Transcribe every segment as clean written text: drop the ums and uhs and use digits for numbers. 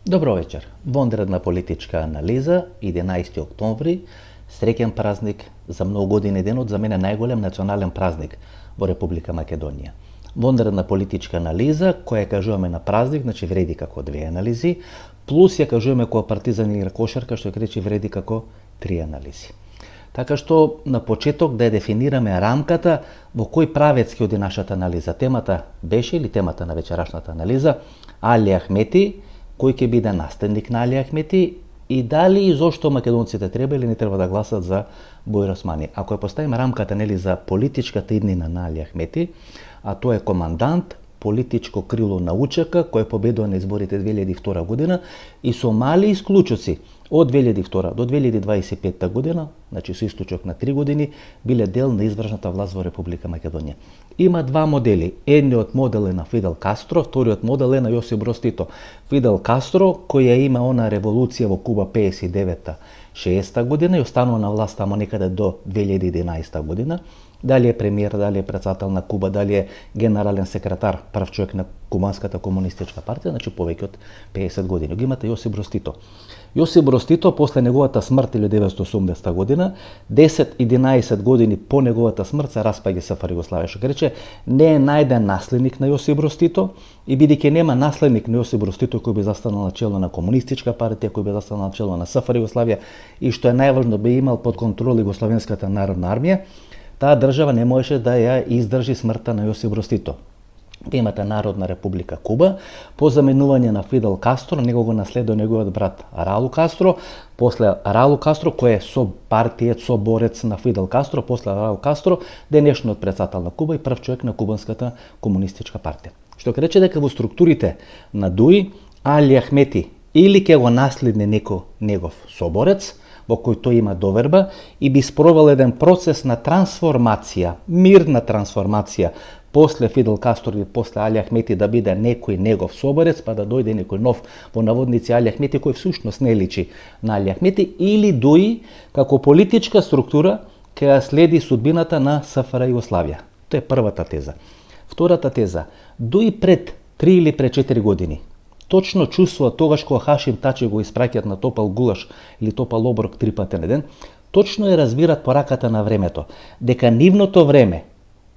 Добро вечер. Вонредна политичка анализа, 11 октомври, среќен празник, за многу години денот, за мене најголем национален празник во Република Македонија. Вонредна политичка анализа, која ја кажуваме на празник, значи вреди како две анализи, плюс ја кажуваме кога Партизан игра кошарка, што ќе рече вреди како три анализи. Така што на почеток да ја дефинираме рамката во кој правец ќе оди нашата анализа. Темата беше, или темата на вечерашната анализа, Али Ахмети, кој ќе биде наследник на Али Ахмети и дали и зошто македонците треба или не треба да гласат за Бујар Османи. Ако ја поставиме рамката за политичката иднина на Али Ахмети, а тој е командант, политичко крило на УЧК, кој победува на изборите 2002 година и со мали исклучоци од 2002 до 2025 година, значи со исклучок на 3 години, биле дел на извршната власт во Република Македонија. Има два модели. Едниот модел е на Фидел Кастро, вториот модел е на Јосип Броз Тито. Фидел Кастро, кој ја има она револуција во Куба 59-60 година и останува на власт тамо некаде до 2011 година. Дали е премиер, дали е председател на Куба, дали е генерален секретар, прв човек на Кубанската комунистичка партија, значи повеќе од 50 години. Ги имате Јосип Броз Тито. Јосип Броз Тито, после неговата смрт 1980 година, 10-11 години по неговата смрт се распаѓа СФР Југославија, што рече не е најден наследник на Јосип Броз Тито и бидејќи нема наследник на Јосип Броз Тито кој би застанал на чело на комунистичка партија, кој би застанал на чело на СФР Југославија и што е најважно би имал под контрол Југословенската народна армија, таа држава не можеше да ја издржи смртта на Јосип Броз Тито. Имате Народна република Куба, по заменување на Фидел Кастро, него го наследува неговиот брат Раул Кастро, после Раул Кастро, кој е партијец, соборец на Фидел Кастро, после Раул Кастро, денешниот председател на Куба и прв човек на Кубанската комунистичка партија. Што ќе рече дека во структурите на ДУИ, Али Ахмети или ќе го наследне негов соборец, во кој тој има доверба и би спровел еден процес на трансформација, мирна трансформација, после Фидел Кастро или после Али Ахмети да биде некој негов соборец, па да дојде некој нов во наводници Али Ахмети, кој всушност не личи на Али Ахмети, или ДУИ како политичка структура ќе ја следи судбината на СФР Југославија. Тоа е првата теза. Втората теза, ДУИ пред 3 или пред 4 години точно чувствува тогаш кога Хашим Тачи го испраќаат на топал гулаш или топал оброк 3 пати на ден, точно ја разбират пораката на времето, дека нивното време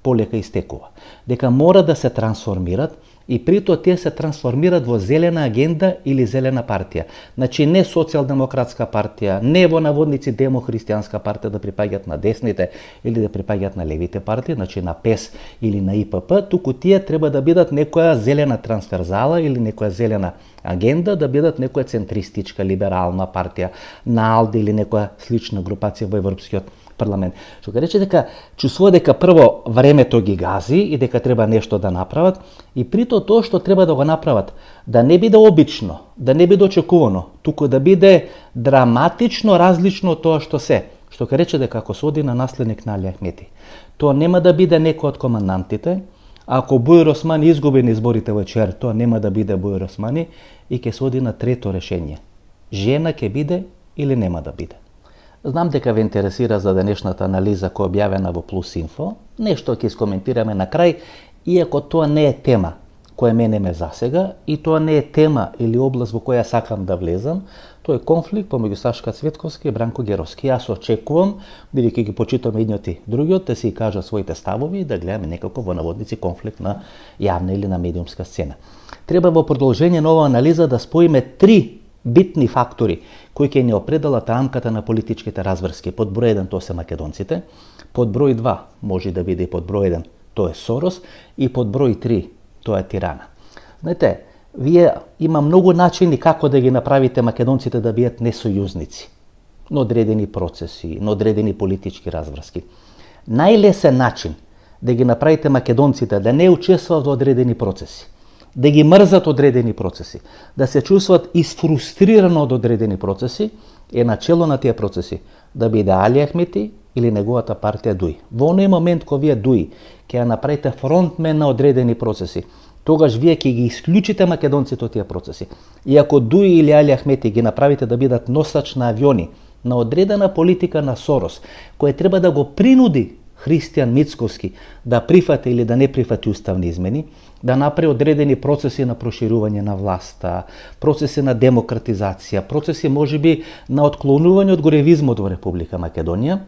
полека истекува, дека мора да се трансформират и при тоа тие се трансформират во зелена агенда или зелена партија. Значи не социјалдемократска партија, не во наводници демохристијанска партија да припаѓаат на десните или да припаѓаат на левите партии, значи на ПЕС или на ИПП, туку тие треба да бидат некоја зелена трансферзала или некоја зелена агенда, да бидат некоја центристичка либерална партија на АЛДЕ или некоја слична групација во Европскиот парламент. Што ќе рече дека чувствува дека прво времето ги гази и дека треба нешто да направат и при тоа што треба да го направат да не биде обично, да не биде очекувано, туку да биде драматично различно од тоа што се. Што ќе рече дека ако се оди на наследник на Али Ахмети, тоа нема да биде некој од командантите, ако Бујар Османи изгуби на изборите во ЧЕР, тоа нема да биде Бујар Османи и ќе се оди на трето решение. Жена ќе биде или нема да биде. Знам дека ве интересира за денешната анализа која објавена во Плюс Инфо. Нешто ќе искоментираме на крај, иако тоа не е тема која мене ме засега и тоа не е тема или област во која сакам да влезам. Тоа е конфликт помеѓу Сашка Цветковски и Бранко Геровски. Јас очекувам, бидејќи ги почитаме едниот и другиот, да си кажат своите ставови и да гледаме некако во наводници конфликт на јавна или на медиумска сцена. Треба во продолжение на оваа анализа да споиме три битни фактори кои ќе ни определат рамката на политичките разврски. Под број 1 тоа се македонците, под број 2 може да биде и под број 1 тоа е Сорос и под број 3 тоа е Тирана. Знаете, вие има многу начини како да ги направите македонците да бидат несојузници на одредени процеси, на одредени политички разврски. Најлесен начин да ги направите македонците да не учествуваат во одредени процеси, да ги мрзат одредени процеси, да се чувстват изфрустрирано од одредени процеси, е начело на тие процеси да биде Али Ахмети или неговата партија ДУИ. Во оној момент кога вие ДУИ ќе ја направите фронтмен на одредени процеси, тогаш вие ќе ги исклучите македонците од тие процеси. И ако ДУИ или Али Ахмети ги направите да бидат носач на авиони на одредена политика на Сорос, која треба да го принуди Христијан Мицковски да прифати или да не прифати уставни измени, да направи одредени процеси на проширување на власта, процеси на демократизација, процеси можеби на отклонување од горевизмот во Република Македонија.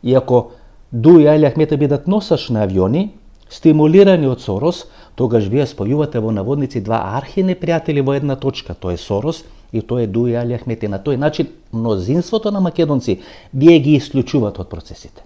И ако Дуи и Али Ахмети бидат носач на авиони, стимулирани од Сорос, тогаш вие спојувате во наводници два архинепријатели во една точка, тоа е Сорос и тоа е Дуи и Али Ахмети. На тој начин мнозинството на македонци вие ги исклучувате од процесите.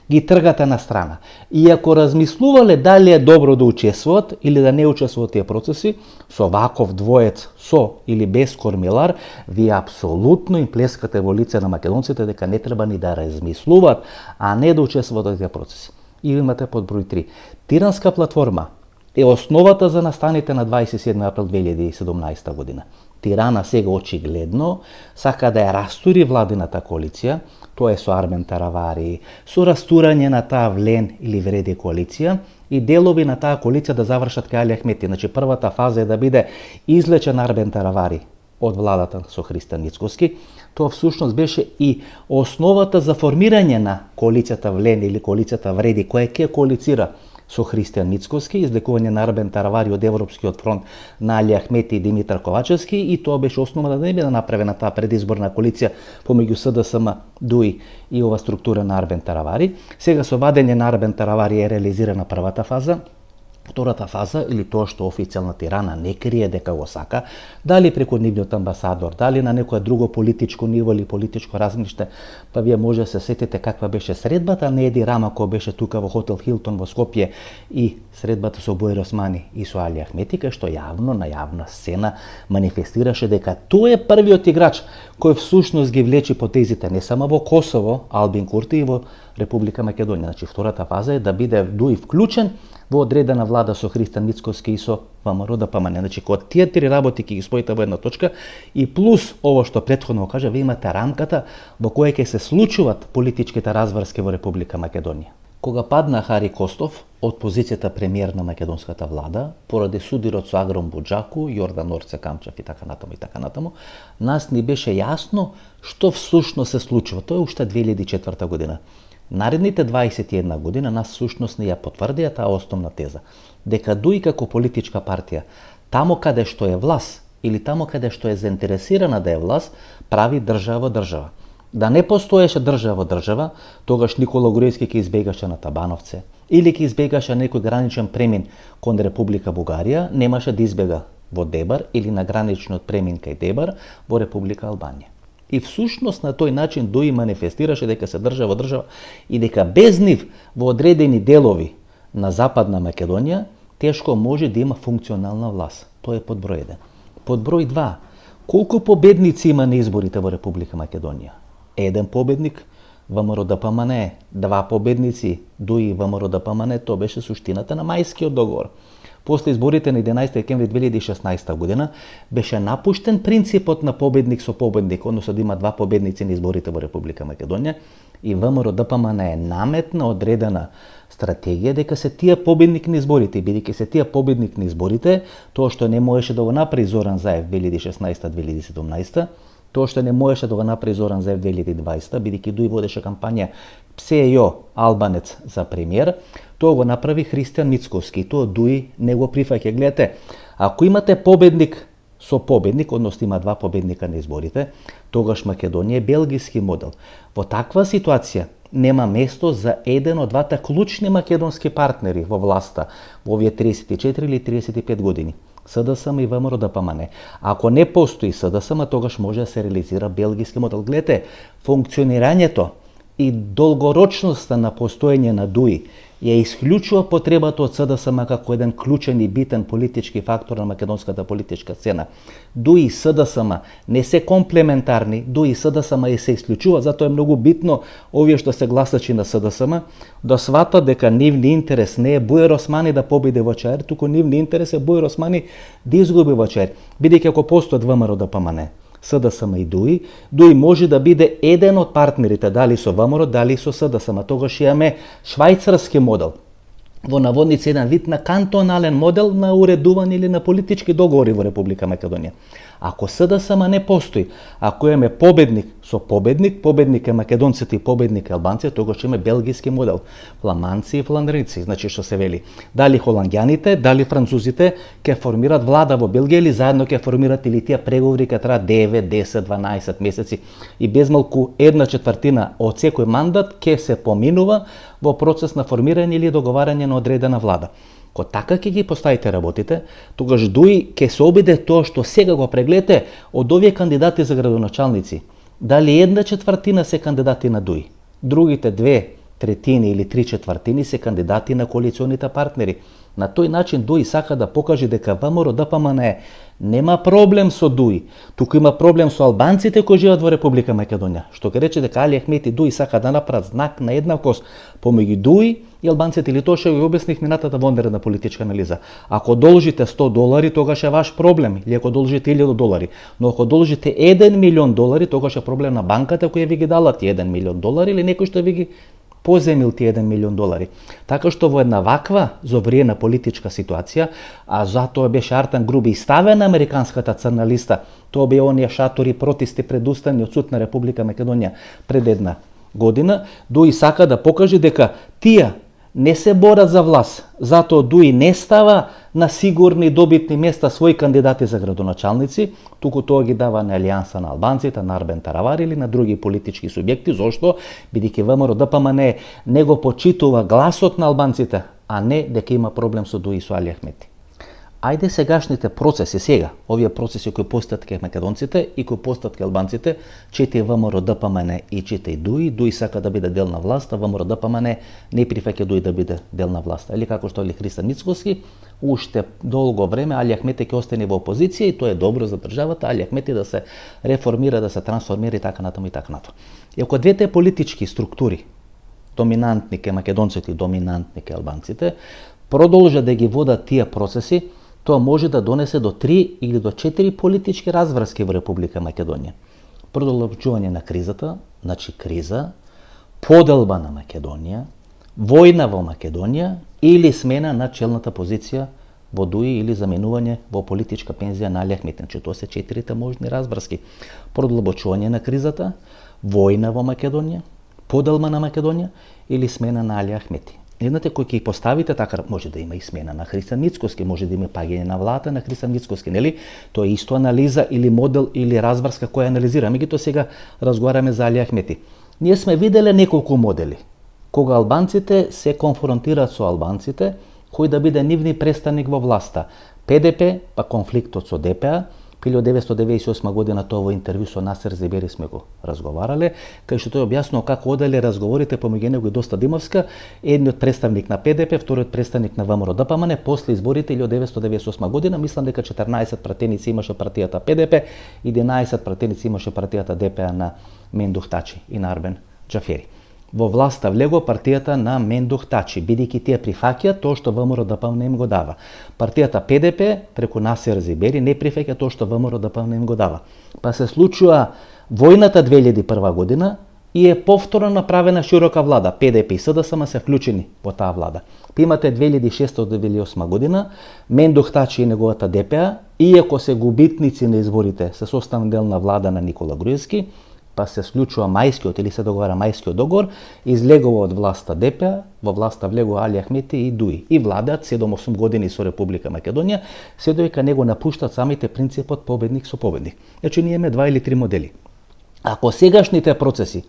Ги тргате на страна. И ако размислувале дали е добро да учествуват или да не учествуват тие процеси, со ваков двоец со или без Кормилар, вие апсолутно им плескате во лице на македонците дека не треба ни да размислуваат, а не да учествуват во тие процеси. И имате подброј 3. Тиранска платформа е основата за настаните на 27 април 2017 година. Тирана сега очигледно сака да ја растури владината коалиција, тоа е со Армен Таравари, со растурање на таа Влен или Вреди коалиција и делови на таа коалиција да завршат кај Али Ахмети. Значи првата фаза е да биде излечен Армен Таравари од владата со Христијан Мицковски. Тоа всушност беше и основата за формирање на коалицијата Влен или коалицијата Вреди, која ќе коалицира со Христијан Мицковски, излекување на Арбен Таравари од Европскиот фронт на Али Ахмети и Димитар Ковачевски, и тоа беше основа да не биде направена таа предизборна коалиција помеѓу СДСМ, Дуи и ова структура на Арбен Таравари. Сега со вадење на Арбен Таравари е реализирана првата фаза. Втората фаза, или тоа што официјална Тирана не крие дека го сака, дали преку нивниот амбасадор, дали на некое друго политичко ниво или политичко размиште, па вие може да се сетите каква беше средбата на Еди Рама кој беше тука во хотел Хилтон во Скопје и средбата со Бојар Османи и со Али Ахмети, кај што јавно на јавна сцена манифестираше дека тој е првиот играч кој всушност ги влечи потезите не само во Косово, Албин Курти, и во Република Македонија. Значи втората фаза е да биде Дуи вклучен во одредена влада со Христијан Мицковски и со ВМРО ДПМН. Значи, кога тие три работи ќе ги споите во една точка и плюс ово што претходно кажа, ви имате рамката во која ќе се случуваат политичките разврски во Република Македонија. Кога падна Хари Костов од позицијата премиер на македонската влада, поради судирот со Агром Буџаку, Јордан Орце Камчев и така натаму, нас ни беше јасно што всушност се случува. Тоа е уште 2004 година. Наредните 21 година нас всушност не ја потврдија таа основна теза, дека Дуи како политичка партија, тамо каде што е власт или тамо каде што е заинтересирана да е власт, прави држава. Да не постоеше држава, тогаш Никола Груевски ќе избегаше на Табановце или ќе избегаше некој граничен премин кон Република Бугарија, немаше да избега во Дебар или на граничниот премин кај Дебар во Република Албанија. И всушност на тој начин Дуи манифестираше дека се држава и дека без нив во одредени делови на Западна Македонија тешко може да има функционална власт. Тоа е подброј 1. Подброј 2. Колку победници има на изборите во Република Македонија? 1 победник, ВМРО ДПМН, 2 победници, Дуи ВМРО ДПМН, тоа беше суштината на Мајскиот договор. После изборите на 11 декември 2016 година беше напуштен принципот на победник со победник, односно да има 2 победници на изборите во Република Македонија, и ВМРО ДПМН е наметна одредена стратегија дека се тие победник на изборите, бидејќи се тие победник на изборите, тоа што не можеше да го направи Зоран Заев 2016-2017, тоа што не можеше да го направи Зоран Заев 2020, бидејќи Дуи водеше кампања ПСЕО Албанец за премиер, тоа го направи Христијан Мицковски, тоа Дуи не го прифаќа. Гледате, ако имате победник со победник, односно има 2 победника на изборите, тогаш Македонија е белгиски модел. Во таква ситуација нема место за еден од двата клучни македонски партнери во власта во овие 34 или 35 години. СДСМ и ВМРО ДПМН. Ако не постои СДСМ, тогаш може да се реализира белгиски модел. Гледате, функционирањето и долгорочноста на постоење на Дуи ја исклучува потребата од СДСМ како еден клучен и битен политички фактор на македонската политичка сцена. Дуи и СДСМ не се комплементарни, Дуи и СДСМ и се исклучува, затоа е многу битно овие што се гласачи на СДСМ да сватат дека нивни интерес не е Бојар Османи да победи во ЧАЕР, туку нивни интерес е Бојар Османи да изгуби во ЧАЕР. Бидејќи ако постојат ВМРО ДПМН, СДСМ и Дуи може да биде еден од партнерите, дали со ВМРО, дали со СДСМ. Тогаш имаме швајцарски модел, во наводници еден вид на кантонален модел на уредување или на политички договори во Република Македонија. Ако СДСМ не постои, ако имаме победник со победник, победник е македонците и победник е албанците, тогаш имаме белгиски модел. Фламанци и фландрици, значи што се вели. Дали холанѓаните, дали французите ќе формираат влада во Белгија или заедно ќе формираат, или тие преговори ќе траат 9, 10, 12 месеци и безмалку 1/4 од секој мандат ќе се поминува во процес на формирање или договарање на одредена влада. Ко така ќе ги поставите работите, тогаш ДУИ ќе се обиде тоа што сега го прегледате од овие кандидати за градоначалници. Дали 1/4 се кандидати на ДУИ, другите 2/3 или 3/4 се кандидати на коалиционите партнери. На тој начин ДУИ сака да покаже дека ВМРО-ДПМНЕ нема проблем со ДУИ, туку има проблем со албанците кои живеат во Република Македонија. Што ќе рече дека Али Ахмет и ДУИ сака да направат знак на еднаквост помеѓу ДУИ и албанците, или тоа што го обясних минатата вонредна политичка анализа. Ако должите $100, тогаш е ваш проблем, или ако должите $1000, но ако должите $1 милион, тогаш е проблем на банката која ви ги дала ти $1 милион или некој што ви ги поземил ти $1 милион. Така што во една ваква зовриена политичка ситуација, а затоа беше Артан Груби ставен на американската црна листа, тоа беа оние шатори протести пред Уставниот суд на Република Македонија пред една година, ДУИ сака да покаже дека тие не се борат за власт, затоа ДУИ не става на сигурни добитни места своји кандидати за градоначалници, туку тоа ги дава на Алијанса на албанците, на Арбен Таравари или на други политички субјекти. Зошто? Бидејќи ВМРО-ДПМНЕ не го почитува гласот на албанците, а не дека има проблем со ДУИ и со Али Ахмети. Ајде сегашните процеси сега, овие процеси кои постојат кај македонците и кои постојат кај албанците, чете ВМРО-ДПМНЕ и чете и ДУИ. ДУИ сака да биде дел на власт, а ВМРО-ДПМНЕ не прифаќа ДУИ да биде дел на власт. Или како што Христо Мицкоски, уште долго време Али Ахмети ќе остане во опозиција и тоа е добро за државата, Али Ахмети да се реформира, да се трансформира и така натаму и така натаму. И ако двете политички структури, доминантни кај македонците и доминантни кај албанците, продолжат да ги водат тие процеси, тоа може да донесе до 3 или до 4 политички разврски во Република Македонија. Продолжување на кризата, значи криза, поделба на Македонија, војна во Македонија или смена на челната позиција во ДУИ или заменување во политичка пензија на Али Ахмет. Значи тоа се 4 можни разврски. Продолбочување на кризата, војна во Македонија, поделба на Македонија или смена на Али Ахмети. Еднате кој ќе поставите, така може да има и смена на Христо Мицкоски, може да има паѓање на владата на Христо Мицкоски, нели? Тоа е исто анализа или модел или разврска која анализираме. Меѓутоа сега разговараме за Али Ахмети. Ние сме виделе неколку модели кога албанците се конфронтираат со албанците, кој да биде нивни представник во власта. ПДП, па конфликтот со ДПА, 1998 година тоа во интервју со Насер Зебери сме го разговарале, кај што тој објаснува како оделе разговорите помеѓу него и Доста Димовска, едниот представник на ПДП, вториот представник на ВМРО-ДПМНЕ, после изборите 1998 година, мислам дека 14 пратеници имаше партијата ПДП, 11 пратеници имаше партијата ДПА на Мендух Тачи и на Арбен Џафери. Во власта влегува партијата на Мендух Тачи, бидејќи тие прифаќаат тоа што ВМРО-ДПМНЕ им го дава. Партијата ПДП преку Насер Зебери не прифаќа тоа што ВМРО-ДПМНЕ им го дава. Па се случува војната 2001 година и е повторно направена широка влада. ПДП и СДСМ се вклучени во таа влада. Па имате 2006-2008 година, Мендух Тачи и неговата ДПА, иако се губитници на изборите, се составен дел на влада на Никола Груевски, па се склучува мајскиот или се договара мајскиот договор, излегува од власта ДПА, во власта влегува Али Ахмети и ДУИ. И владеат 7-8 години со Република Македонија, се додека него напуштат самите принципот победник со победник. Значи ние имаме 2 или 3 модели. Ако сегашните процеси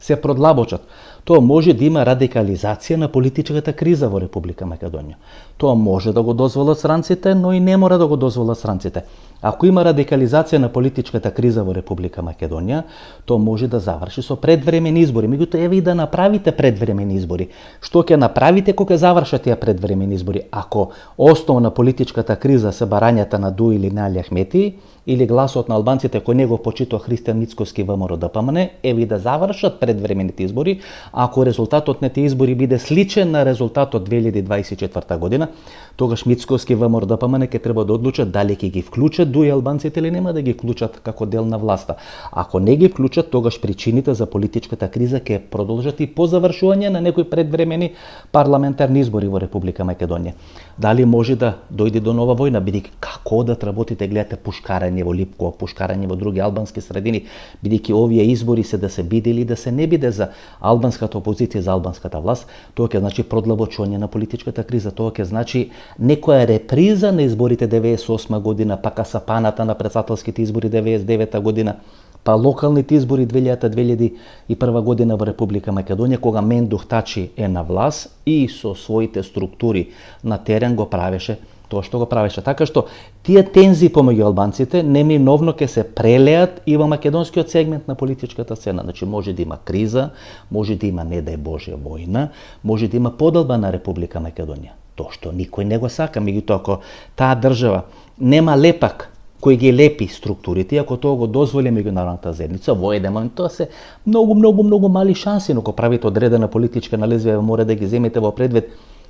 се продлабочат, тоа може да има радикализација на политичката криза во Република Македонија. Тоа може да го дозволат странците, но и не мора да го дозволат странците. Ако има радикализација на политичката криза во Република Македонија, тоа може да заврши со предвремени избори. Меѓутоа, еве и да направите предвремени избори. Што ќе направите кога завршат тие предвремени избори? Ако основа на политичката криза се барањата на ДУИ или на Али Ахмети, или гласот на албанците кој него почитува Христо Мицкоски ВМРО-ДПМНЕ, еве и да завршат предвремените избори, Ако резултатот на тие избори биде сличен на резултатот 2024 година, тогаш Мицкоски ВМРО ДПМН ќе треба да одлучат дали ќе ги вклучат дуи албанците или нема да ги вклучат како дел на власта. Ако не ги вклучат, тогаш причините за политичката криза ќе продолжат и по завршување на некои предвремени парламентарни избори во Република Македонија. Дали може да дојде до нова војна, бидејќи како да работите, гледате пушкарање во Липко, пушкарање во други албански средини, бидејќи овие избори се да се биде или да се не биде за албанската опозиција, за албанската власт, тоа ќе значи продлабочување на политичката криза, тоа ќе значи некоја реприза на изборите 98 година, па касапаната на претседателските избори 99 година, па локалните избори 2001 година во Република Македонија, кога Мендух Тачи е на власт и со своите структури на терен го правеше тоа што го правеше. Така што тие тензии помеѓу албанците неминовно ќе се прелеат и во македонскиот сегмент на политичката сцена. Значи може да има криза, може да има, не дај Боже, војна, може да има подолба на Република Македонија. Тоа што никој не го сака, меѓутоа ако таа држава нема лепак кој ги лепи структурите, ако тоа го дозволи меѓународната заедница, во еден момент тоа се многу мали шанси, но кога правите одредена политичка анализа, мора да ги земете во предвид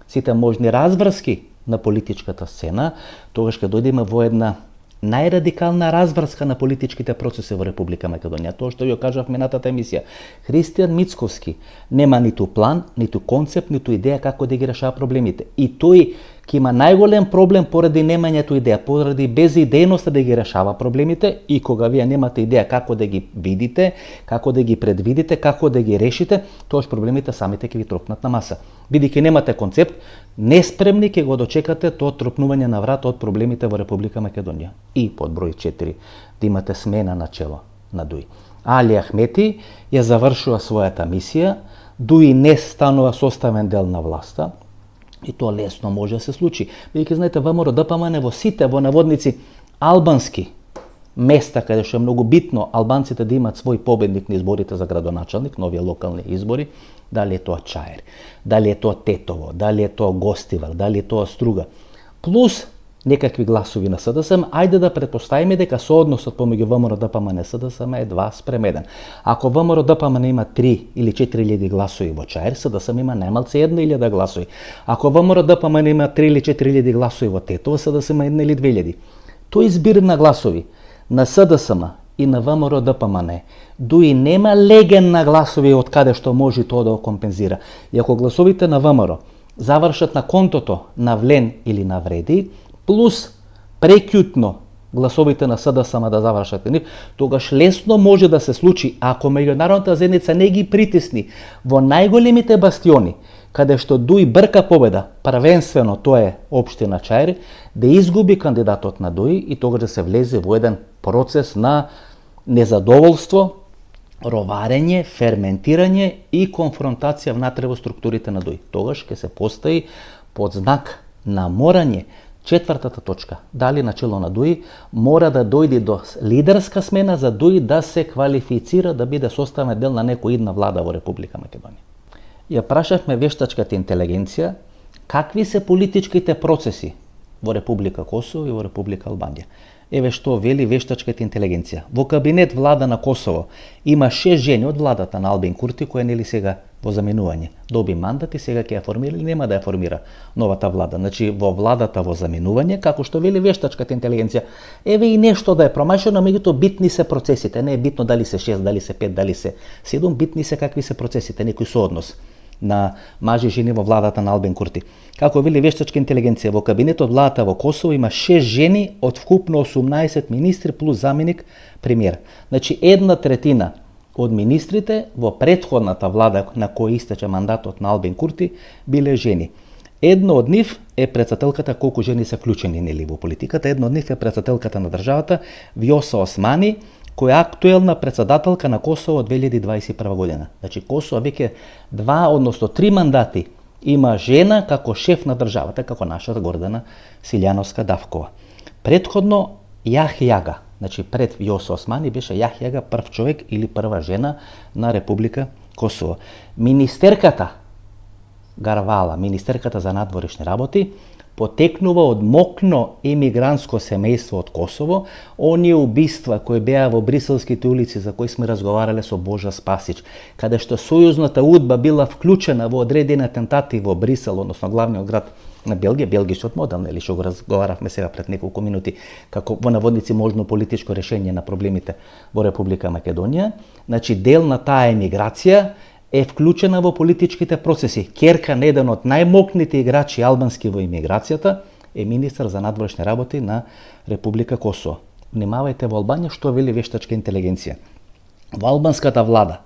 сите можни разврски на политичката сцена, тогаш ќе дојдеме во една најрадикална разврска на политичките процеси во Република Македонија. Тоа што ја кажав минатата емисија. Христијан Мицкоски нема ниту план, ниту концепт, ниту идеја како да ги решава проблемите. И тој ќе има најголем проблем поради немањето идеја, поради безидејноста да ги решава проблемите, и кога вие немате идеја како да ги видите, како да ги предвидите, како да ги решите, тоаш проблемите самите ќе ви тропнат на маса. Бидејќи немате концепт, неспремни ќе го дочекате тоа тропнување на врат од проблемите во Република Македонија. И под број 4 да имате смена на чело на ДУИ. Али Ахмети ја завршува својата мисија, ДУИ не станува составен дел на власта, и тоа лесно може да се случи. Бидејќи знаете, ВМРО ДПМН во сите, во наводници, албански места каде што е многу битно албанците да имаат свој победник на изборите за градоначалник, нови локални избори, дали е тоа Чаир, дали е тоа Тетово, дали е тоа Гостивар, дали е тоа Струга, плюс некакви гласови на СДСМ, ајде да претпоставиме дека соодносот помеѓу ВМРО ДПМН и СДСМ е 2:1. Ако ВМРО ДПМН има 3 или 4.000 гласови во Чаир, СДСМ има најмалце 1.000 гласови. Ако ВМРО ДПМН има 3 или 4.000 гласови во Тетово, СДСМ има 1 или 2.000. Тој избир на гласови на СДСМ и на ВМРО ДПМН, ДУИ нема леген на гласови од каде што може тоа да го компензира. И ако гласовите на ВМРО завршат на контото на Влен или на Вреди, плюс прекјутно гласовите на СДСМ да завршат нив, тогаш лесно може да се случи, ако меѓународната заедница не ги притисни во најголемите бастиони, каде што ДУИ брка победа, првенствено тоа е општина Чаир, да изгуби кандидатот на ДУИ и тогаш да се влезе во еден процес на незадоволство, роварење, ферментирање и конфронтација внатре во структурите на ДУИ. Тогаш ќе се постави под знак на морање четвртата точка. Дали начело на ДУИ мора да дојде до лидерска смена за ДУИ да се квалифицира да биде составен дел на некоја идна влада во Република Македонија. Ја прашавме вештачката интелигенција какви се политичките процеси во Република Косово и во Република Албанија. Еве што вели вештачката интелигенција. Во кабинет влада на Косово има 6 жени од владата на Албин Курти, која нели сега во заменување. Доби мандат и сега ќе ја формира или нема да ја формира новата влада. Значи во владата во заменување, како што вели вештачката интелигенција. Еве и нешто да е промашено, меѓутоа битни се процесите. Не е битно дали се 6, дали се 5, дали се 7, битни се какви се процесите, некој сооднос на мажи и жени во владата на Албин Курти. Како вели вештачка интелигенција, во кабинетот владата во Косово има 6 жени од вкупно 18 министри плюс заменик премиер. Значи 1/3 од министрите во претходната влада на која истече мандатот на Албин Курти биле жени. Едно од нив е претседателката, колку жени се вклучени нели во политиката, едно од нив е претседателката на државата Вјоса Османи, која е актуелна претседателка на Косово од 2021 година. Значи Косово веќе 2, односно 3 мандати има жена како шеф на државата, како нашата Гордана Силјановска Давкова. Предходно Јахјага, значи пред Вјоса Османи беше Јахјага прв човек или прва жена на Република Косово. Министерката Гарвала, министерката за надворешни работи, потекнува од мокно емигрантско семејство од Косово. Оние убиства кои беа во бриселските улици за кои сме разговарале со Божа Спасич, каде што сојузната УДБА била вклучена во одредени атентати во Брисел, односно главниот град на Белгија, белгискиот модел, нели, што го разговаравме сега пред неколку минути, како во наводници можно политичко решение на проблемите во Република Македонија. Значи, дел на таа емиграција е вклучена во политичките процеси. Керкан, еден од најмокните играчи албански во емиграцијата, е министар за надворешни работи на Република Косово. Внимавајте во Албанија што вели вештачка интелигенција. Во албанската влада,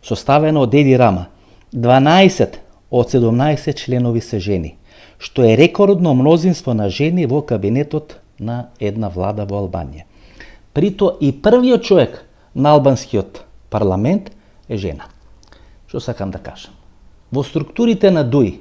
составена од Еди Рама, 12 од 17 членови се жени, што е рекордно мнозинство на жени во кабинетот на една влада во Албанија. Прито и првиот човек на албанскиот парламент е жена. Што сакам да кажам? Во структурите на ДУИ,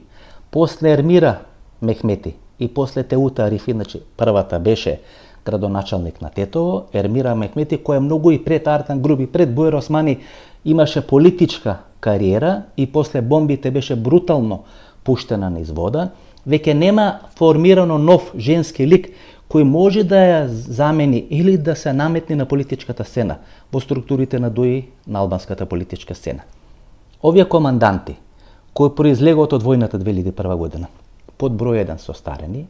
после Ермира Мехмети и после Теута Арифи, значи првата беше градоначалник на Тетово, Ермира Мехмети, која многу и пред Артан Груби, пред Буер Османи, имаше политичка кариера и после бомбите беше брутално пуштена низ вода, веќе нема формирано нов женски лик кој може да ја замени или да се наметне на политичката сцена во структурите на ДУИ на албанската политичка сцена. Овие команданти, кои произлегот од војната 2001 година, под број 1 со старени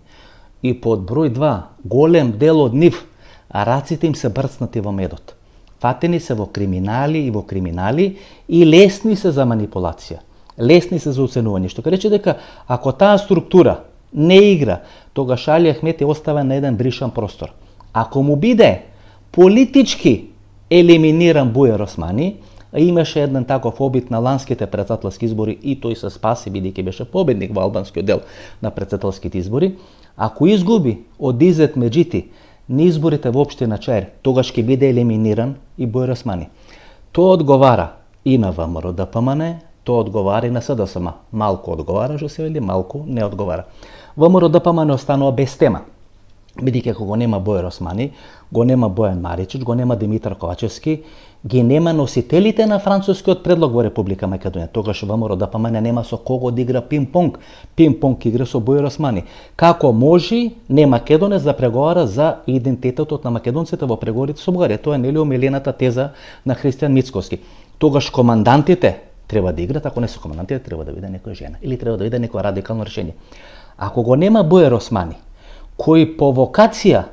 и под број 2 голем дел од нив, а раците им се брцнати во медот. Фатени се во криминали и лесни се за манипулација, лесни се за оценување, што ке рече дека ако таа структура не игра, тогаш Али Ахмет е оставен на еден бришан простор. Ако му биде политички елиминиран Буер Османи, имаше еден таков обид на ланските претседателски избори и тој се спаси бидејќи беше победник во албанскиот дел на претседателските избори. Ако изгуби од Изет Меджити на изборите во општина Чаир, тогаш ќе биде елиминиран и Буер Османи. Тоа одговара и на ВМРО ДПМН, тоа одговара и на СДСМ. Малку одговара, што се вели, малку не одговара. ВМРО ДПМН останува без тема, бидејќи ако го нема Буер Османи, го нема Бојан Маричич, го нема Димитар Ковачевски, ги нема носителите на францускиот предлог во Република Македонија. Тогаш ВМРО ДПМН нема со кого да игра пинг-понг. Пинг-понг игра со Буер Османи. Како може не македонец да преговара за идентитетот на македонците во преговорите со Бугарија? Тоа е нели омилената теза на Христијан Мицковски. Тогаш командантите треба да играт, ако не се командантите, треба да биде некоја жена или треба да биде некоја радикално решение. Ако го нема Буер Османи, кој по вокација,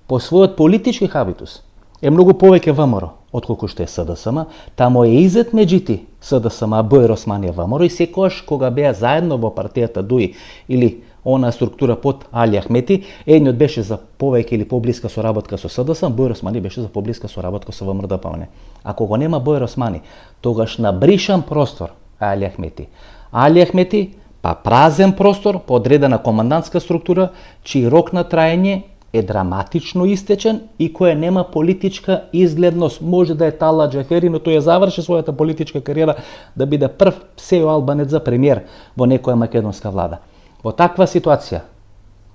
по својот политички хабитус, е многу повеќе ВМРО, отколку што е СДСМ, таму е Изет Меджити СДСМ, а Буер Османи е ВМРО и секогаш кога беа заедно во партијата ДУИ или она структура под Али Ахмети, едниот беше за повеќе или поблиска соработка со СДСМ, Буер Османи беше за поблиска соработка со ВМРО ДПМН. Ако го нема Буер Османи, тогаш на бришан простор Али Ахмети. Али Ахмети, па празен простор, по одредена командантска структура, чиј рок на траење е драматично истечен и која нема политичка изгледност. Може да е Тала Џафери, но тој ја заврши својата политичка кариера да биде прв сео албанец за премиер во некоја македонска влада. Во таква ситуација,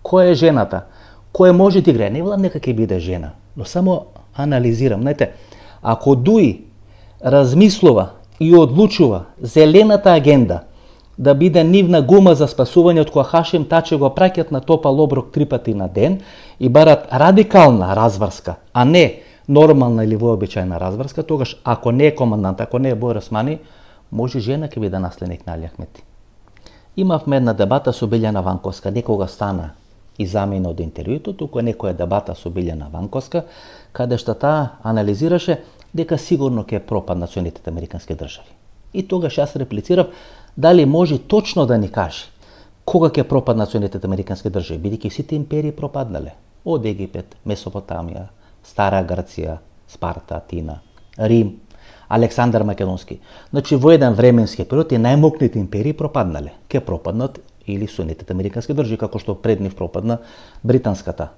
која е жената? Која може да играе? Не велам нека ќе биде жена, но само анализирам. Знаете, ако ДУИ размислува и одлучува зелената агенда да биде нивна гума за спасување од која Хашим Тачи го праќат на топал оброк 3 пати на ден и барат радикална разврска, а не нормална или вообичајна разврска, тогаш ако не е командант, ако не е Буер Османи, може жена ќе биде наследник на Али Ахмети. Имавме една дебата со Билјана Ванковска, некога стана и замина од интервјуто, туку е некоја дебата со Билјана Ванковска, каде што таа анализираше дека сигурно ќе пропаднат Соединетите американски држави. И тогаш јас реплицирав дали може точно да ни каже кога ќе пропаднат Соединетите американски држави, бидејќи сите империи пропаднале. Од Египет, Месопотамија, Стара Грција, Спарта, Атина, Рим, Александар Македонски. Значи во еден временски период и најмокните империи пропаднале. Ќе пропаднат или Соединетите американски држави, како што пред нив пропадна Британската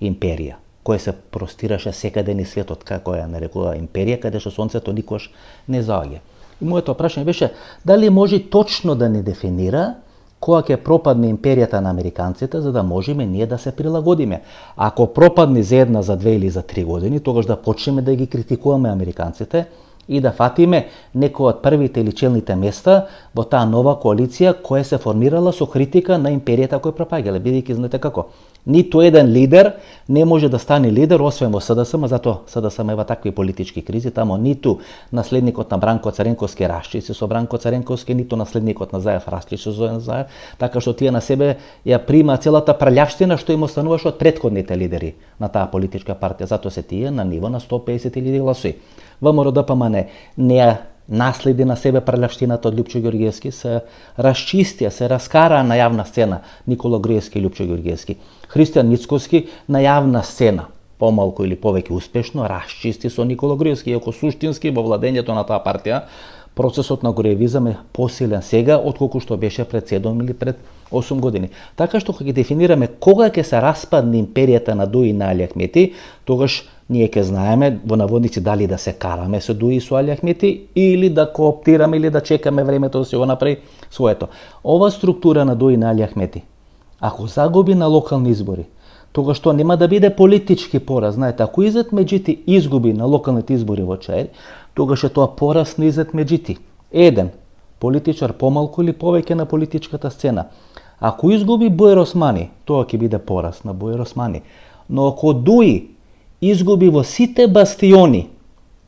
империја, која се простираше секаде низ светот, како ја нарекува империја, каде што сонцето никош не заоѓа. И моето прашање беше дали може точно да ни дефинира кога ќе пропадне империјата на американците, за да можеме ние да се прилагодиме. Ако пропадне за 1, за 2 или за 3 години, тогаш да почнеме да ги критикуваме американците и да фатиме некои од првите или челните места во таа нова коалиција која се формирала со критика на империјата која пропаѓале, бидејќи знаете како, ниту еден лидер не може да стане лидер освен во СДСМ, затоа СДСМ има такви политички кризи, тамо ниту наследникот на Бранко Царенковски расчисти со Бранко Царенковски, ниту наследникот на Заев расчисти со Заев, така што тие на себе ја прима целата прљавштина што им остануваше од претходните лидери на таа политичка партија, затоа се тие на ниво на 150.000 гласови. ВМРО-ДПМН не ја наследи на себе прљавштината од Лјупчо Ѓорѓевски, се расчистија, се раскараа на јавна сцена Никола Груевски и Лјупчо Ѓорѓевски. Христијан Ницковски на јавна сцена, помалку или повеќе успешно, расчисти со Никола Груевски, иако суштински во владењето на таа партија процесот на груевизам е посилен сега отколку што беше пред 7 или пред 8 години. Така што кога ќе дефинираме кога ќе се распадне империјата на Дуи и на Али Ахмети, тогаш ние ќе знаеме во наводници дали да се караме со Дуи и со Али Ахмети или да кооптираме или да чекаме времето да се го направи своето. Ова структура на Дуи и на Али Ахмети, ако загуби на локални избори, тогаш тоа нема да биде политички пораз. Знаете, ако Изет Меджити изгуби на локалните избори во Чаир, тогаш е тоа пораз на Изет Меджити. Еден политичар помалку или повеќе на политичката сцена. Ако изгуби Буер Османи, тоа ќе биде пораз на Буер Османи. Но ако Дуи изгуби во сите бастиони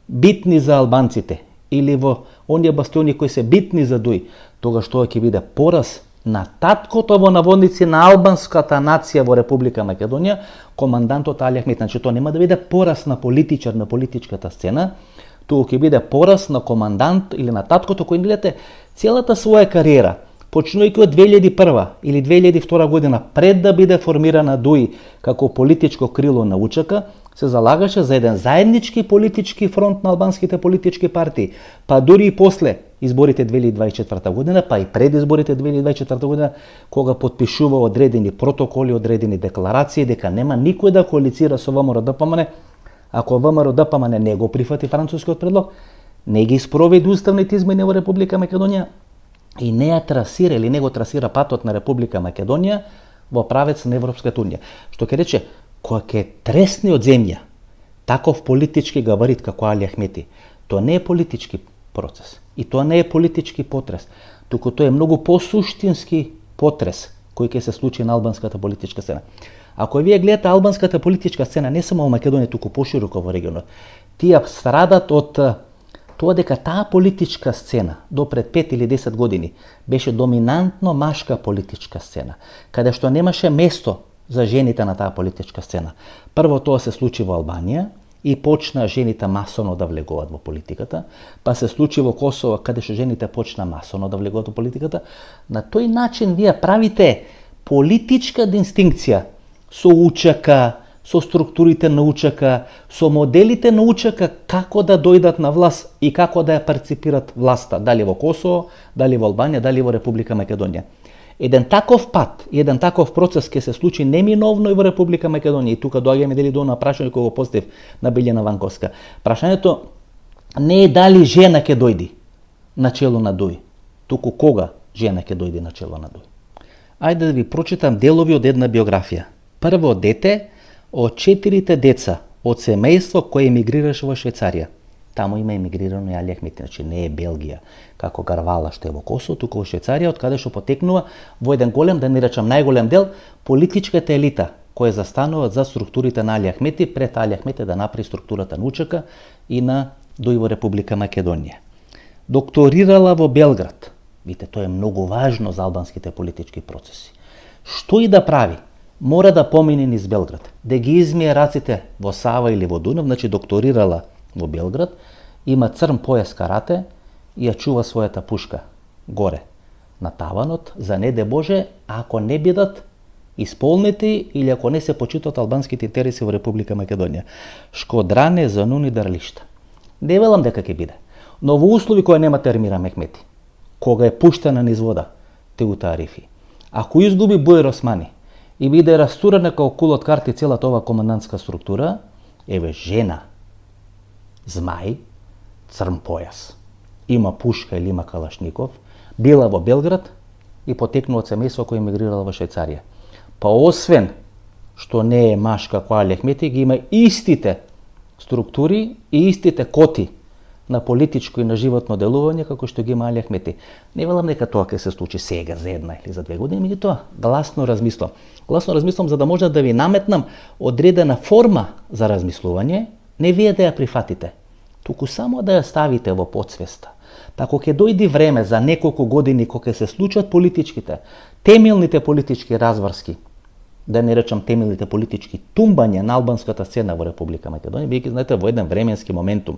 битни за албанците или во оние бастиони кои се битни за Дуи, тогаш тоа ќе биде пораз на таткото во наводници на албанската нација во Република Македонија, командантот Али Ахмет. Значи тоа нема да биде пораз на политичар на политичката сцена, туку ќе биде пораз на командант или на таткото кој гледате целата своја кариера, почнувајќи од 2001 или 2002 година, пред да биде формирана Дуи како политичко крило на УЧК, се залагаше за еден заеднички политички фронт на албанските политички партии, па дури и после изборите 2024 година, па и пред изборите 2024 година, кога потпишува одредени протоколи, одредени декларации дека нема никој да коалицира со ВМРО-ДПМН, ако ВМРО-ДПМН не го прифати францускиот предлог, не ги спроведи уставните измени во Република Македонија и не ја трасира или не го трасира патот на Република Македонија во правец на Европската унија. Што ќе рече, кога ќе тресне од земја таков политички габарит како Али Ахмети, тоа не е политички процес и тоа не е политички потрес, туку тоа е многу посуштински потрес кој ќе се случи на албанската политичка сцена. Ако вие гледате албанската политичка сцена не само во Македонија, туку пошироко во регионот, тие страдат од тоа дека таа политичка сцена до пред 5 или 10 години беше доминантно машка политичка сцена, каде што немаше место за жените на таа политичка сцена. Прво тоа се случи во Албанија и почна жените масовно да влегуваат во политиката, па се случи во Косово каде што жените почна масовно да влегуваат во политиката. На тој начин вие правите политичка дистинкција со УЧК, со структурите на УЧК, со моделите на УЧК како да дојдат на власт и како да ја парципират власта, дали во Косово, дали во Албанија, дали во Република Македонија. Еден таков пат и еден таков процес ќе се случи неминовно и во Република Македонија. И тука доаѓаме дали до прашање кога го постав на Билјана Ванковска. Прашањето не е дали жена ќе дојди на чело на Дуи, туку кога жена ќе дојди на чело на Дуи. Ајде да ви прочитам делови од една биографија. Прво дете од 4 деца од семејство кое емигрираше во Швајцарија. Таму има емигрирано и Али Ахмети, значи не е Белгија, како Гарвала што е во Косово, туку во Швајцарија, од каде што потекнува во еден голем, да не речам најголем дел, политичката елита која застанува за структурите на Али Ахмети, пред Али Ахмети да направи структурата на УЧК и на Дуи во Република Македонија. Докторирала во Белград. Видите, тоа е многу важно за албанските политички процеси. Што и да прави, мора да помине низ Белград, да ги измие раците во Сава или во Дунав, значи докторирала во Белград, има црн појас карате и ја чува својата пушка горе на таванот, за не де Боже, ако не бидат исполнети или ако не се почитат албанските интереси во Република Македонија. Шкодране, Зануни, Дарлишта. Не велам дека ќе биде, но во услови кои нема термира Мехмети, кога е пуштена низ вода Теута Арифи, ако изгуби Буер Османи и биде растурена како кула од карти целата ова командантска структура, еве жена, змај, црн појас, има пушка или има калашников, била во Белград и потекнува од семејство кој емигрирала во Швајцарија. Па освен што не е маш како Али Ахмети, ги има истите структури и истите коти на политичко и на животно делување како што ги има Али Ахмети. Не велам дека тоа ќе се случи сега за 1 или за 2 години, меѓутоа гласно размислам. Гласно размислам за да може да ви наметнам одредена форма за размислување, не вие да ја прифатите, туку само да ја ставите во потсвеста. Ако ќе дојде време за неколку години кога ќе се случат темелните политички разврски, да не речам темелните политички тумбања на албанската сцена во Република Македонија, бидејќи знаете во еден временски моментум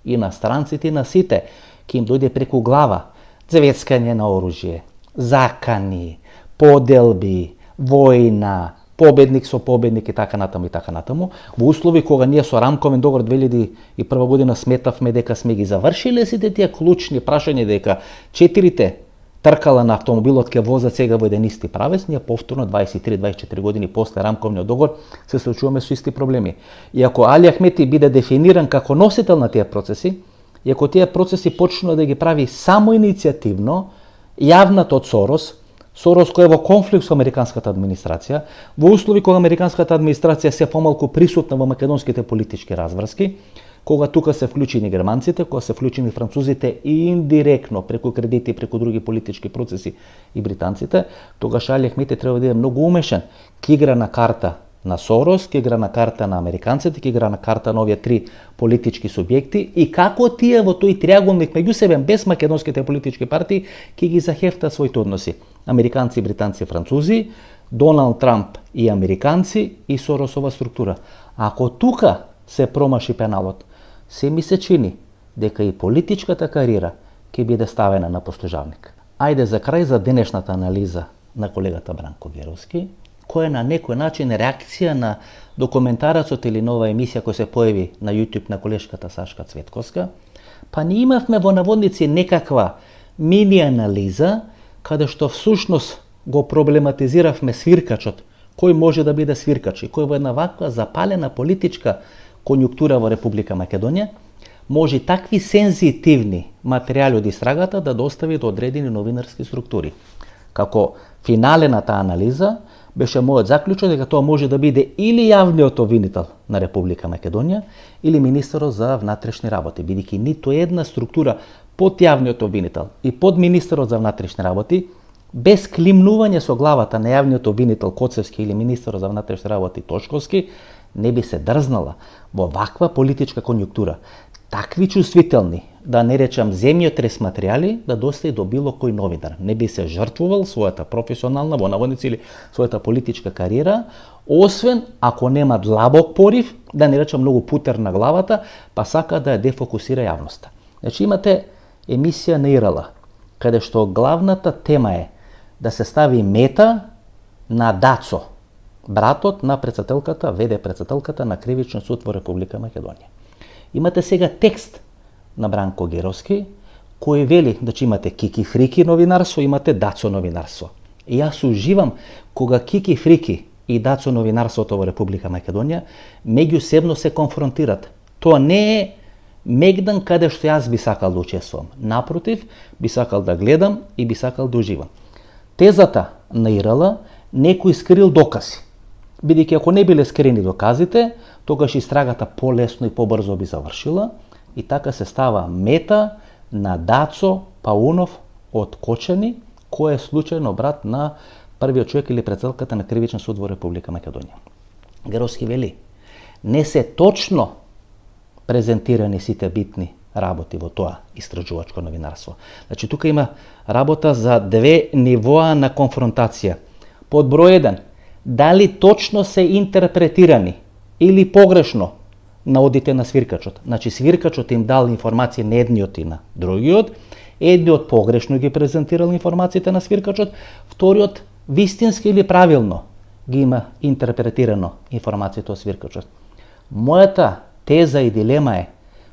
и на странците и на сите ќе им дојде преку глава звецкање на оружје, закани, поделби, војна, победник со победник и така натаму, во услови кога ние со рамковен договор 2001 година сметавме дека сме ги завршиле сите тие клучни прашања, дека 4 тркала на автомобилот ке возат сега во еден исти правец, ние повторно 23-24 години после рамковниот договор се соочуваме со исти проблеми. И ако Али Ахмети биде дефиниран како носител на тие процеси, и ако тие процеси почнува да ги прави само иницијативно, јавнат од Сорос кој е во конфликт со американската администрација, во услови кога американската администрација се помалку присутна во македонските политички разврски, кога тука се вклучени германците, кога се вклучени французите и индиректно преку кредити и преку други политички процеси и британците, тогаш Али Ахмети треба да е многу умешен. Ки игра на карта на Сорос, ки игра на карта на американците, ки игра на карта на овие 3 политички субјекти и како тие во тој триаголник меѓусебен без македонските политички партии ки ги захефтат своите односи. Американци, британци, французи, Доналд Трамп и американци и Соросова структура. Ако тука се промаши пеналот, се ми се чини дека и политичката кариера ќе биде ставена на послужавник. Ајде за крај за денешната анализа на колегата Бранко Геровски, која на некој начин реакција на документарецот или нова емисија која се појави на YouTube на колешката Сашка Цветковска, па ни имавме во наводници некаква мини анализа каде што всушност го проблематизиравме свиркачот, кој може да биде свиркач и кој во една ваква запалена политичка конјуктура во Република Македонија може такви сензитивни материјали од истрагата да достави до одредени новинарски структури. Како финалената анализа беше мојот заклучок дека тоа може да биде или јавниот обвинител на Република Македонија или министерот за внатрешни работи, бидејќи ниту една структура под јавниот обвинител и под министерот за внатрешни работи без климнување со главата на јавниот обвинител Коцевски или министерот за внатрешни работи Тошковски не би се дрзнала во ваква политичка конјуктура такви чувствителни, да не речам земјотрес материјали, да достави до било кој новинар. Не би се жртвувал својата професионална, во наводници или својата политичка кариера, освен ако нема длабок порив, да не речам многу путер на главата, па сака да ја дефокусира јавноста. Значи имате емисија на ИРЛ, каде што главната тема е да се стави мета на Дацо, братот на председателката, ВД председателката на Кривичен суд во Република Македонија. Имате сега текст на Бранко Геровски, кој вели, значи имате Кики Фрики новинарство, имате Дацо новинарство. И јас уживам кога Кики Фрики и Дацо новинарството во Република Македонија меѓусебно се конфронтират. Тоа не е мегдан каде што јас би сакал да учествувам. Напротив, би сакал да гледам и би сакал да уживам. Тезата на ИРЛ некој скрил докази. Бидејќи ако не биле скрени доказите, тогаш истрагата полесно и побрзо би завршила и така се става мета на Дацо Паунов од Кочани, кој е случајно брат на првиот човек или председателката на Кривичен суд во Република Македонија. Геровски вели, не се точно презентирани сите битни работи во тоа истражувачко новинарство. Значи тука има работа за 2 нивоа на конфронтација. Под број 1, дали точно се интерпретирани или погрешно наодите на свиркачот. Значи свиркачот им дал информација на едниот и на другиот, едниот погрешно ги презентирал информациите на свиркачот, вториот вистински или правилно ги има интерпретирано информацијата од свиркачот. Мојата теза и дилема е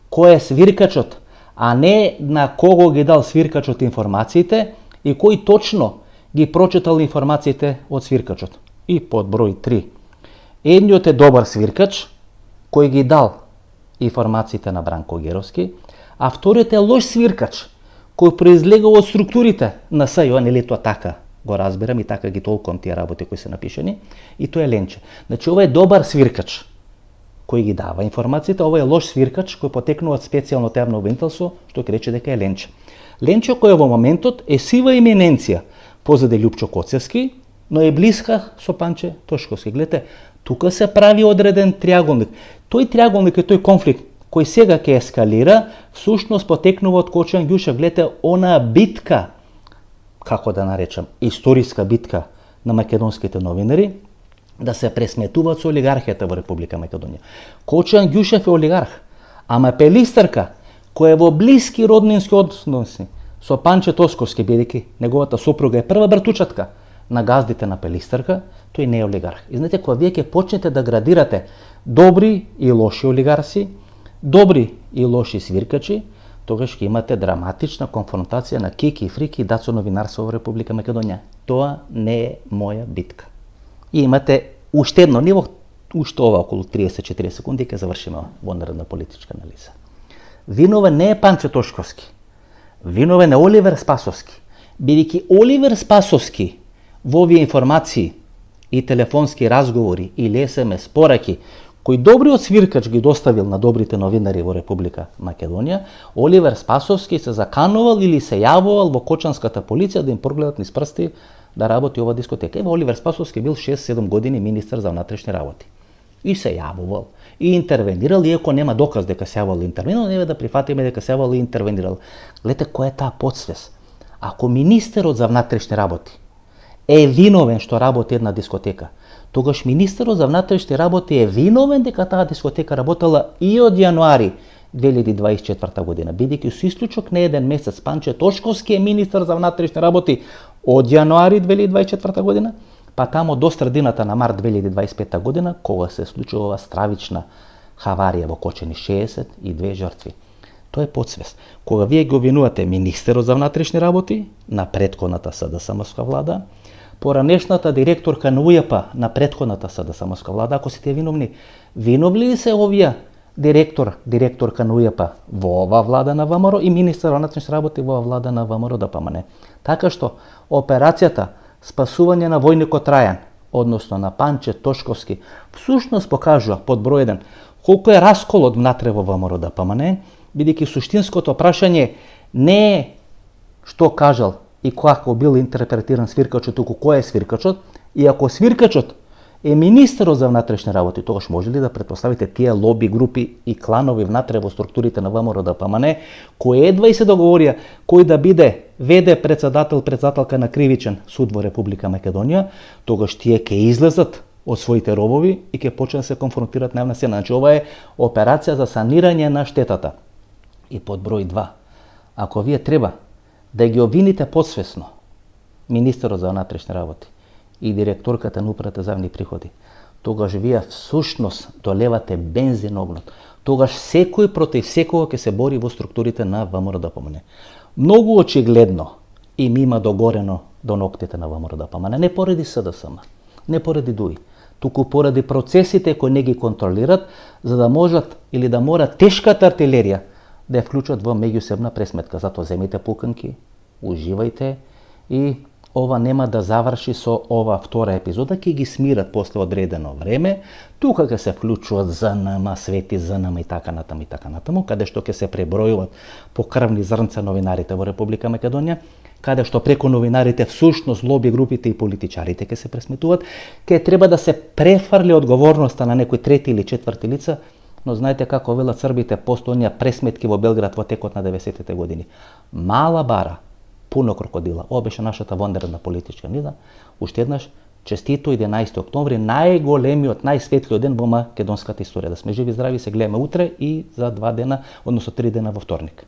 кој е свиркачот, а не на кого ги дал свиркачот информациите и кој точно ги прочитал информациите од свиркачот. И под број 3. Едниот е добар свиркач, кој ги дал информациите на Бранко Геровски, а вториот е лош свиркач, кој произлега од структурите на СЈО, нели тоа така го разбирам и така ги толкувам тие работи кои се напишани, и тоа е Ленче. Значи ова е добар свиркач, кој ги дава информациите, ова е лош свиркач кој потекнува од специјално јавно обвинителство, што ќе рече дека е Ленче. Ленче кој во моментот е сива еминенција позади Лјупчо Коцевски, но е блиска со Панче Тошковски. Гледате, тука се прави одреден триаголник. Тој триаголник е тој конфликт кој сега ќе ескалира, всушност потекнува од Кочан Ѓушев. Гледате, она битка, како да наречам, историска битка на македонските новинари, да се пресметуваат со олигархијата во Република Македонија. Кочан Ѓушев е олигарх, ама Пелистарка, кој е во блиски роднински односи со Панче Тошковски, бидејќи неговата сопруга е прва братучатка на газдите на Пелистарка, тој не е олигарх. И знаете, кога вие ќе почнете да градирате добри и лоши олигарси, добри и лоши свиркачи, тогаш ќе имате драматична конфронтација на кики и фрики и дацо новинарство во Република Македонија. Тоа не е моја битка. И имате уште едно ниво, уште ова околу 30-40 секунди ќе завршиме вонредна политичка анализа. Виновен не е Панче Тошковски. Виновен е Оливер Спасовски. Бидејќи Оливер Спасовски во овие информации и телефонски разговори или СМС пораки кој добриот свиркач ги доставил на добрите новинари во Република Македонија, Оливер Спасовски се заканувал или се јавувал во Кочанската полиција да им прогледат низ прсти да работи ова дискотека. Ева, Оливер Спасовски бил 6-7 години министер за внатрешни работи. И се јавувал, и интервенирал, иако нема доказ дека се јавувал и интервенирал, нема да прифатиме дека се јавувал и интервенирал. Гледате која е таа подсвест. Ако министерот за внатрешни работи е виновен што работи една дискотека, тогаш министерот за внатрешни работи е виновен дека таа дискотека работела и од јануари 2024 година, бидејќи со исклучок на еден месец Панче Тошковски е министер за внатрешни работи од јануари 2024 година, па тамо до средината на март 2025 година, кога се случува ова стравична хаварија во Кочани, 62 жртви. Тоа е подсвест. Кога вие го обвинувате министерот за внатрешни работи на претходната СДСМ-ска влада, поранешната директорка на УЈП на претходната СДСМ-ска влада, ако сте виновни, виновни ли се овие директорка на УЈП во ова влада на ВМРО и министер на внатрешни работи во ова влада на ВМРО ДПМН? Така што операцијата спасување на војникот Трајан, односно на Панче Тошковски, всушност покажува под број 1 колку е расколот внатре во ВМРО ДПМН, бидејќи суштинското прашање не е што кажал и како бил интерпретиран свиркачот, туку кој е свиркачот, и ако свиркачот е министерот за внатрешни работи, тогаш може ли да претпоставите тие лоби групи и кланови внатре во структурите на ВМРО ДПМН, кои едва и се договорија кој да биде ВД председателка на кривичен суд во Република Македонија, тогаш тие ќе излезат од своите робови и ќе почнат да се конфронтираат на јавна сцена. Значи, ова е операција за санирање на штетата. И под број 2, ако вие треба да ги обвините подсвесно министерот за внатрешни работи и директорката на управата за јавни приходи, тогаш вие всушност долевате бензин огнот. Тогаш секој против секого ќе се бори во структурите на ВМРО ДПМН. Многу очигледно им има догорено до ноктите на ВМРО ДПМН, не поради СДСМ, не поради ДУИ, туку поради процесите кои не ги контролират, за да можат или да мора тешката артилерија да ја вклучат во меѓусебна пресметка. Затоа земите пуканки, уживајте и ова нема да заврши со ова втора епизода, ќе ги смират после одредено време, тука ќе се вклучуваат ЗНМ, Свети ЗНМ и така натаму, каде што ќе се пребројуваат по крвни зрнца новинарите во Република Македонија, каде што преку новинарите всушност лоби групите и политичарите ќе се пресметуваат, ќе треба да се префарли одговорноста на некои трети или четврти лица, но знаете како велат србите постојнија пресметки во Белград во текот на 90-те години. Мала бара, пуно крокодила. Ова беше нашата вонредна политичка анализа. Уште еднаш, честито 11 октомври, најголемиот, најсветлиот ден во македонската историја. Да сме живи и здрави, се гледаме утре и за 2 дена, односно 3 дена во вторник.